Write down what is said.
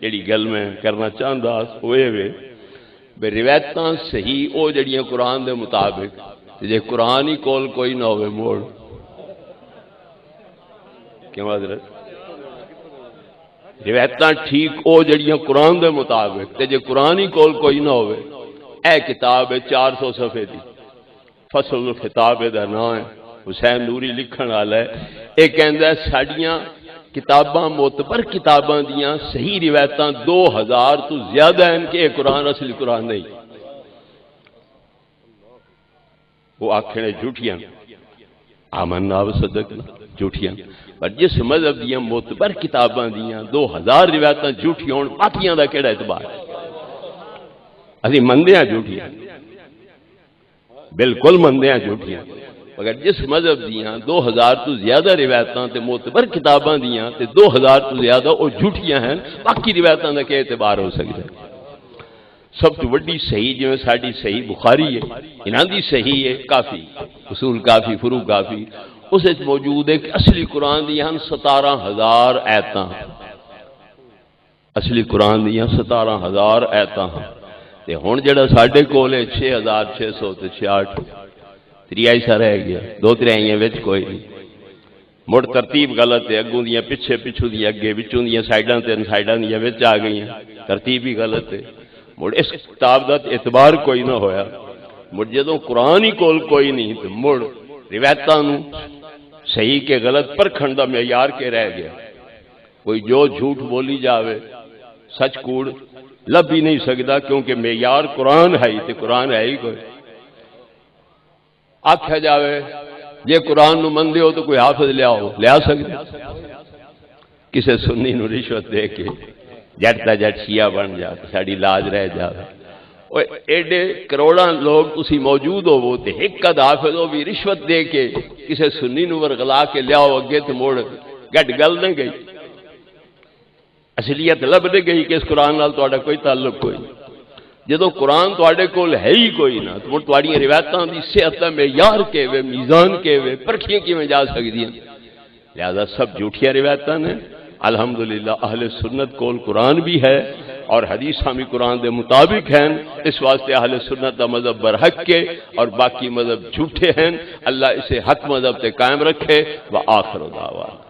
جڑی گل میں کرنا چاہتا وہ یہ بے روایتاں صحیح او جڑیاں قرآن دے مطابق جے قرآن ہی کول کوئی نہ ہوئے موڑ کیوں حضرت روایتاں ٹھیک او جڑیاں قرآن دے مطابق تے جے قرآن ہی کول کوئی نہ ہوئے اے کتاب ہے 400 صفحے دی فصل الخطاب دا نام ہے حسین نوری لکھن والا ہے اے کہندا ہے ساڈیاں کتاباں معتبر کتاباں دیاں صحیح روایتاں 2000 تو زیادہ ہیں کہ یہ قرآن اصلی قرآن نہیں وہ آکھنے جھوٹیاں آمنا و صدقنا جھوٹیاں پر جس مذہب دیاں معتبر کتاباں دیاں 2000 روایتاں جھوٹیاں ہون باقیاں دا کیڑا اعتبار ہے اسی مندے ہیں جھوٹیاں بالکل مندے ہیں جھوٹیاں مگر جس مذہب دیاں 2000 تو زیادہ روایتاں تے معتبر کتاباں دیاں تے 2000 تو زیادہ او جھوٹیاں ہیں باقی روایتاں دا کیا اعتبار ہو سکتا ہے سب تو وڈی صحیح جو ساڈی صحیح بخاری ہے انہاں دی صحیح ہے کافی اصول کافی فروع کافی اس وچ موجود ہے کہ اصلی قرآن دیاں 17000 آیتاں اصلی قرآن دیاں 17000 آیتاں تے ہن جڑا ساڈے کول ہے 6666 تریائی سا رہ گیا دو تریائیاں وچ کوئی نہیں مڑ ترتیب غلط ہے اگوں دیاں پیچھے پچھوں دیاں اگے وچوں دیاں سائیڈاں تے سائیڈاں دیاں وچ آ گئیاں ترتیب ہی غلط ہے مڑ اس کتاب دا اعتبار کوئی نہ ہویا مڑ جدوں قرآن ہی کول کوئی نہیں تے مڑ روایتاں نوں صحیح کے غلط پرکھن دا معیار کے رہ گیا کوئی جو جھوٹ بولی جاوے سچ کوڑ لب ہی نہیں سکدا کیونکہ معیار قرآن ہے تے قرآن ہے ہی کوئی آکھا جاوے یہ قرآن نو مندے ہو تو کوئی حافظ لیا سکتے کسے سنی نو رشوت دے کے جٹ تا جٹ شیعہ بن جا ساڑی لاج رہ جاوے ایڈے کروڑاں لوگ اسی موجود ہو وہ تے ایک قد حافظ ہو بھی رشوت دے کے کسے سنی نو ورغلا کے لیاؤ اگے تو موڑ گٹ گل نہیں گئی اصلیت لب نہیں گئی کہ اس قرآن نال تہاڈا کوئی تعلق کوئی جدو قرآن تواڈے کول ہے ہی کوئی نہ تو مڑ تواڈیاں روایتاں دی صحت دا معیار کے وے میزان کے وے پرکھیاں کیویں جا سکدیاں لہذا سب جھوٹیاں روایتاں نے الحمدللہ اہل سنت کول قرآن بھی ہے اور حدیثاں بھی قرآن دے مطابق ہیں اس واسطے اہل سنت دا مذہب برحق کے اور باقی مذہب جھوٹے ہیں اللہ اسے حق مذہب تے قائم رکھے وآخر دعوانا